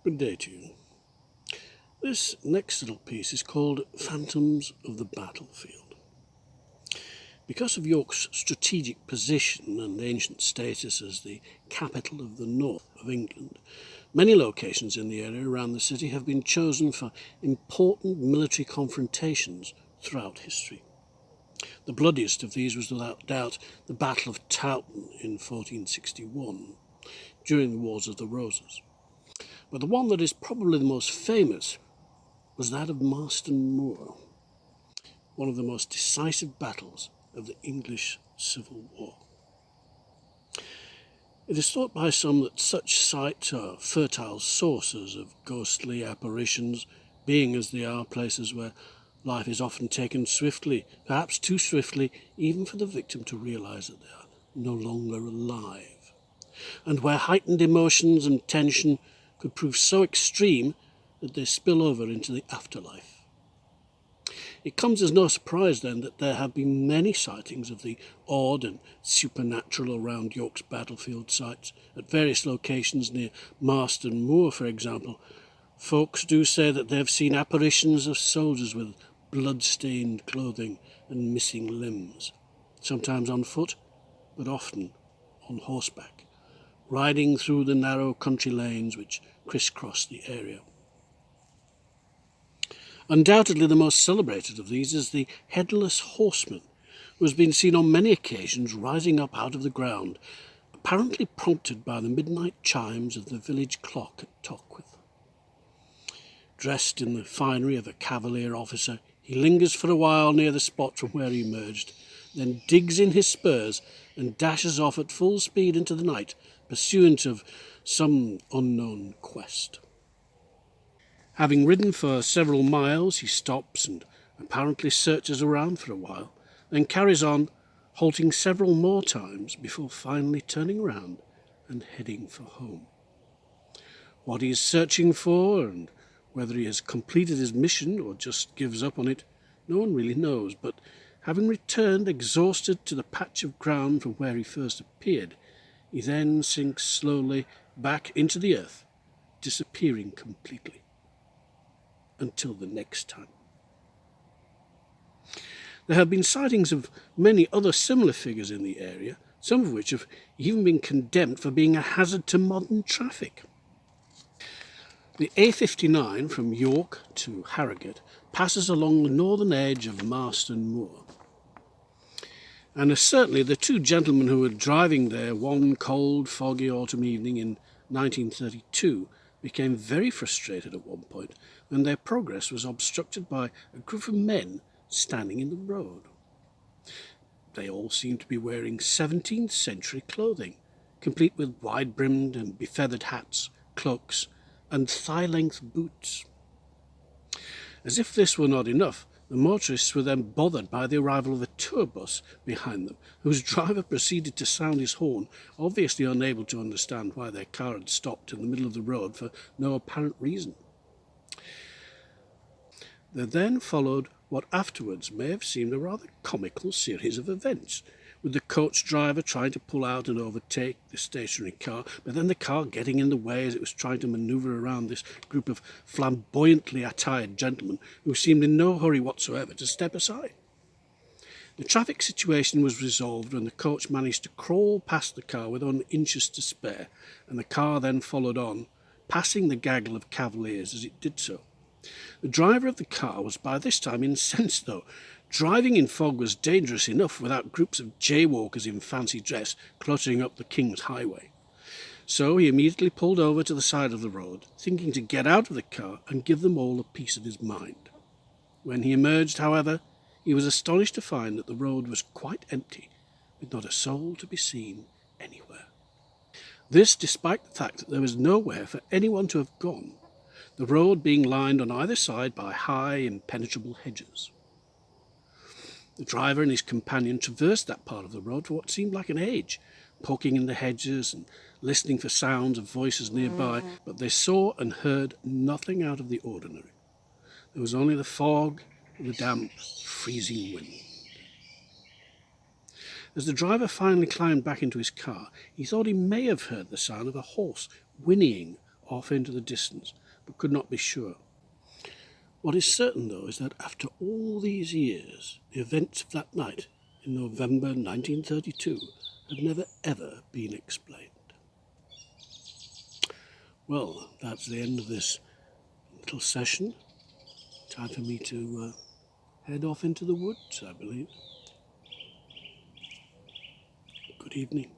Good day to you. This next little piece is called Phantoms of the Battlefield. Because of York's strategic position and ancient status as the capital of the north of England, many locations in the area around the city have been chosen for important military confrontations throughout history. The bloodiest of these was without doubt the Battle of Towton in 1461, during the Wars of the Roses. But the one that is probably the most famous was that of Marston Moor, one of the most decisive battles of the English Civil War. It is thought by some that such sites are fertile sources of ghostly apparitions, being as they are places where life is often taken swiftly, perhaps too swiftly, even for the victim to realise that they are no longer alive, and where heightened emotions and tension could prove so extreme that they spill over into the afterlife. It comes as no surprise then that there have been many sightings of the odd and supernatural around York's battlefield sites. At various locations near Marston Moor, for example, folks do say that they have seen apparitions of soldiers with blood-stained clothing and missing limbs, sometimes on foot, but often on horseback, riding through the narrow country lanes which crisscross the area. Undoubtedly the most celebrated of these is the Headless Horseman, who has been seen on many occasions rising up out of the ground, apparently prompted by the midnight chimes of the village clock at Tockwith. Dressed in the finery of a cavalier officer, he lingers for a while near the spot from where he emerged, then digs in his spurs and dashes off at full speed into the night, pursuant of some unknown quest. Having ridden for several miles, he stops and apparently searches around for a while, then carries on, halting several more times before finally turning round and heading for home. What he is searching for, and whether he has completed his mission or just gives up on it, no one really knows, but having returned exhausted to the patch of ground from where he first appeared, he then sinks slowly back into the earth, disappearing completely. Until the next time. There have been sightings of many other similar figures in the area, some of which have even been condemned for being a hazard to modern traffic. The A59 from York to Harrogate passes along the northern edge of Marston Moor. And certainly the two gentlemen who were driving there one cold, foggy autumn evening in 1932 became very frustrated at one point when their progress was obstructed by a group of men standing in the road. They all seemed to be wearing 17th century clothing, complete with wide-brimmed and befeathered hats, cloaks, and thigh-length boots. As if this were not enough, the motorists were then bothered by the arrival of a tour bus behind them, whose driver proceeded to sound his horn, obviously unable to understand why their car had stopped in the middle of the road for no apparent reason. There then followed what afterwards may have seemed a rather comical series of events, with the coach driver trying to pull out and overtake the stationary car, but then the car getting in the way as it was trying to manoeuvre around this group of flamboyantly attired gentlemen who seemed in no hurry whatsoever to step aside. The traffic situation was resolved when the coach managed to crawl past the car with only inches to spare, and the car then followed on, passing the gaggle of cavaliers as it did so. The driver of the car was by this time incensed, though. Driving in fog was dangerous enough without groups of jaywalkers in fancy dress cluttering up the King's Highway. So he immediately pulled over to the side of the road, thinking to get out of the car and give them all a piece of his mind. When he emerged, however, he was astonished to find that the road was quite empty, with not a soul to be seen anywhere. This despite the fact that there was nowhere for anyone to have gone, the road being lined on either side by high, impenetrable hedges. The driver and his companion traversed that part of the road for what seemed like an age, poking in the hedges and listening for sounds of voices nearby, but they saw and heard nothing out of the ordinary. There was only the fog and the damp, freezing wind. As the driver finally climbed back into his car, he thought he may have heard the sound of a horse whinnying off into the distance, but could not be sure. What is certain, though, is that after all these years, the events of that night in November 1932 have never ever been explained. Well, that's the end of this little session. Time for me to head off into the woods, I believe. Good evening.